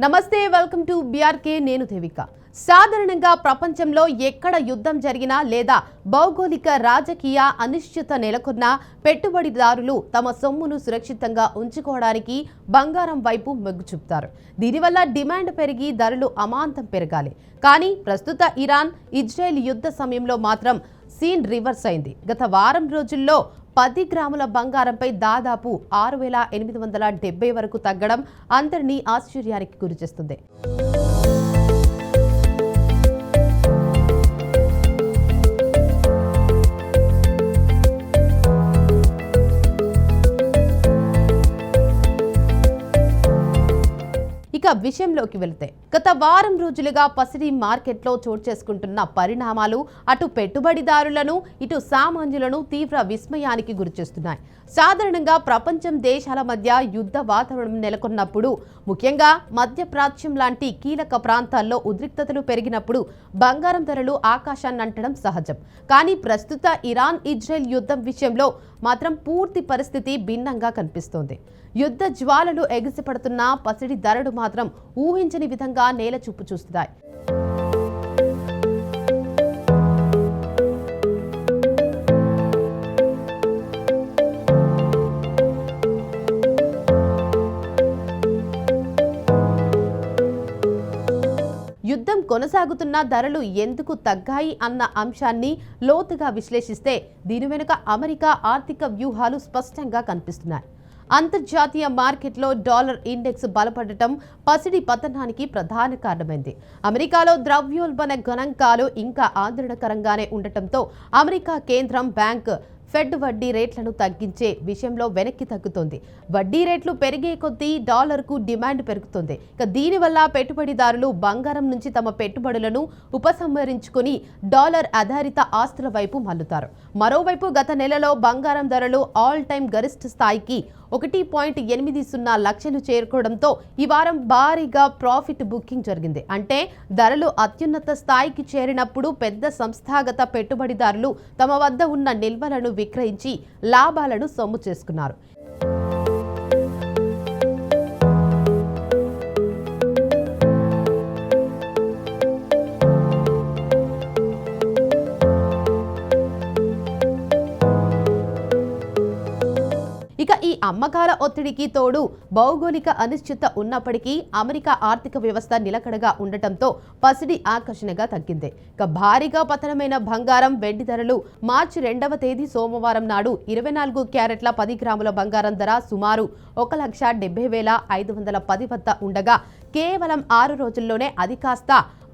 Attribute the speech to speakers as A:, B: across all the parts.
A: నమస్తే, welcome to BRK. నేను దేవిక. సాధారణంగా ప్రపంచంలో ఎక్కడ యుద్ధం జరిగినా లేదా భౌగోళిక రాజకీయ అనిశ్చిత నెలకొన్నా పెట్టుబడిదారులు తమ సొమ్మును సురక్షితంగా ఉంచుకోవడానికి బంగారం వైపు మొగ్గు చూపుతారు. దీనివల్ల డిమాండ్ పెరిగి ధరలు అమాంతం పెరగాలి. కానీ ప్రస్తుత ఇరాన్ ఇజ్రాయెల్ యుద్ధ సమయంలో మాత్రం సీన్ రివర్స్ అయింది. గత వారం రోజుల్లో 10 గ్రాముల బంగారంపై దాదాపు 6,870 వరకు తగ్గడం అందరినీ ఆశ్చర్యానికి గురిచేస్తుంది. ఇక విషయంలోకి వెళితే గత వారం రోజులుగా పసిడి మార్కెట్లో చోటు చేసుకుంటున్న పరిణామాలు అటు పెట్టుబడిదారులను ఇటు సామాన్యులను తీవ్ర విస్మయానికి గురిచేస్తున్నాయి. సాధారణంగా ప్రపంచం దేశాల మధ్య యుద్ధ వాతావరణం నెలకొన్నప్పుడు, ముఖ్యంగా మధ్యప్రాచ్యం లాంటి కీలక ప్రాంతాల్లో ఉద్రిక్తతలు పెరిగినప్పుడు బంగారం ధరలు ఆకాశాన్నంటడం సహజం. కానీ ప్రస్తుత ఇరాన్ ఇజ్రాయెల్ యుద్ధం విషయంలో మాత్రం పూర్తి పరిస్థితి భిన్నంగా కనిపిస్తోంది. యుద్ధ జ్వాలలు ఎగిసిపడుతున్న పసిడి ధరలు మాత్రం ఊహించని విధంగా నేల చూపు చూస్తున్నాయి. యుద్ధం కొనసాగుతున్న ధరలు ఎందుకు తగ్గాయి అన్న అంశాన్ని లోతుగా విశ్లేషిస్తే దీని వెనుక అమెరికా ఆర్థిక వ్యూహాలు స్పష్టంగా కనిపిస్తున్నాయి. అంతర్జాతీయ మార్కెట్లో డాలర్ ఇండెక్స్ బలపడటం పసిడి పతనానికి ప్రధాన కారణమైంది. అమెరికాలో ద్రవ్యోల్బణ గణాంకాలు ఇంకా ఆందోళనకరంగానే ఉండటంతో అమెరికా కేంద్రం బ్యాంక్ ఫెడ్ వడ్డీ రేట్లను తగ్గించే విషయంలో వెనక్కి తగ్గుతోంది. వడ్డీ రేట్లు పెరిగే కొద్దీ డాలర్కు డిమాండ్ పెరుగుతుంది. ఇక దీనివల్ల పెట్టుబడిదారులు బంగారం నుంచి తమ పెట్టుబడులను ఉపసంహరించుకుని డాలర్ ఆధారిత ఆస్తుల వైపు మళ్లుతారు. మరోవైపు గత నెలలో బంగారం ధరలు ఆల్ టైమ్ గరిష్ట స్థాయికి 1.80 లక్షలు చేరుకోవడంతో ఈ వారం భారీగా ప్రాఫిట్ బుకింగ్ జరిగింది. అంటే ధరలు అత్యున్నత స్థాయికి చేరినప్పుడు పెద్ద సంస్థాగత పెట్టుబడిదారులు తమ వద్ద ఉన్న నిల్వలను విక్రయించి లాభాలను సొమ్ము చేసుకున్నారు. ఇక ఈ అమ్మకాల ఒత్తిడికి తోడు భౌగోళిక అనిశ్చిత ఉన్నప్పటికీ అమెరికా ఆర్థిక వ్యవస్థ నిలకడగా ఉండటంతో పసిడి ఆకర్షణగా తగ్గింది. ఇక భారీగా పతనమైన బంగారం, వెండి ధరలు మార్చి 2వ తేదీ సోమవారం నాడు 24 క్యారెట్ల 10 గ్రాముల బంగారం ధర సుమారు 1,70,510 వద్ద ఉండగా కేవలం 6 రోజుల్లోనే అది కాస్త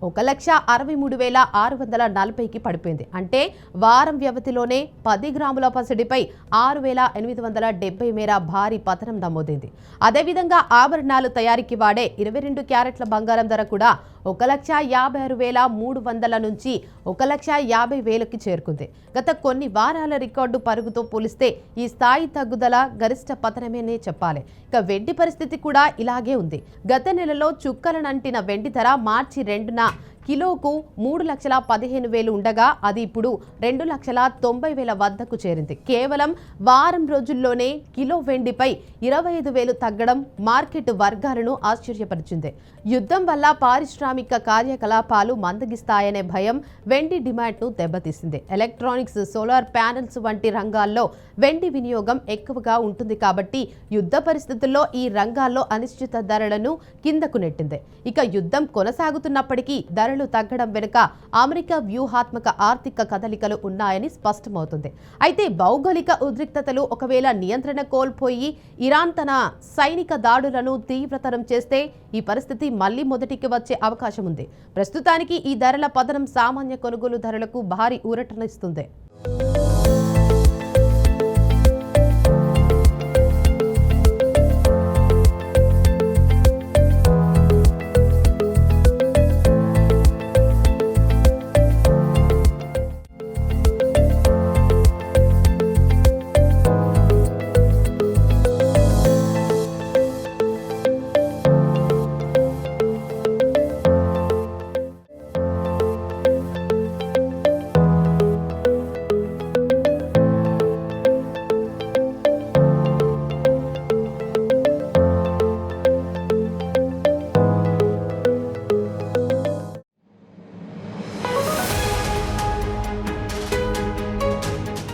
A: 1,63,640కి పడిపోయింది. అంటే వారం వ్యవధిలోనే 10 గ్రాముల పసిడిపై 6,870 మేర భారీ పతనం నమోదైంది. అదేవిధంగా ఆభరణాలు తయారీకి వాడే 22 క్యారెట్ల బంగారం ధర కూడా 1,56,300 నుంచి 1,50,000కి చేరుకుంది. గత కొన్ని వారాల రికార్డు పరుగుతో పోలిస్తే ఈ స్థాయి తగ్గుదల గరిష్ట పతనమేనే చెప్పాలి. ఇక వెండి పరిస్థితి కూడా ఇలాగే ఉంది. గత నెలలో చుక్కలనంటిన వెండి ధర మార్చి 2న కిలోకు 3,15,000 ఉండగా అది ఇప్పుడు 2,90,000 వద్దకు చేరింది. కేవలం వారం రోజుల్లోనే కిలో వెండిపై 25,000 తగ్గడం మార్కెట్ వర్గాలను ఆశ్చర్యపరిచింది. యుద్ధం వల్ల పారిశ్రామిక కార్యకలాపాలు మందగిస్తాయనే భయం వెండి డిమాండ్ను దెబ్బతీసింది. ఎలక్ట్రానిక్స్, సోలార్ ప్యానెల్స్ వంటి రంగాల్లో వెండి వినియోగం ఎక్కువగా ఉంటుంది కాబట్టి యుద్ధ పరిస్థితుల్లో ఈ రంగాల్లో అనిశ్చిత ధరలను కిందకు నెట్టింది. ఇక యుద్ధం కొనసాగుతున్నప్పటికీ ధరలు తగ్గడం వెనుక అమెరికా వ్యూహాత్మక ఆర్థిక కదలికలు ఉన్నాయని స్పష్టమవుతుంది. అయితే భౌగోళిక ఉద్రిక్తతలు ఒకవేళ నియంత్రణ కోల్పోయి ఇరాన్ తన సైనిక దాడులను తీవ్రతరం చేస్తే ఈ పరిస్థితి మళ్లీ మొదటికి వచ్చే అవకాశం ఉంది. ప్రస్తుతానికి ఈ ధరల పతనం సామాన్య కొనుగోలు ధరలకు భారీ ఊరటనిస్తుంది.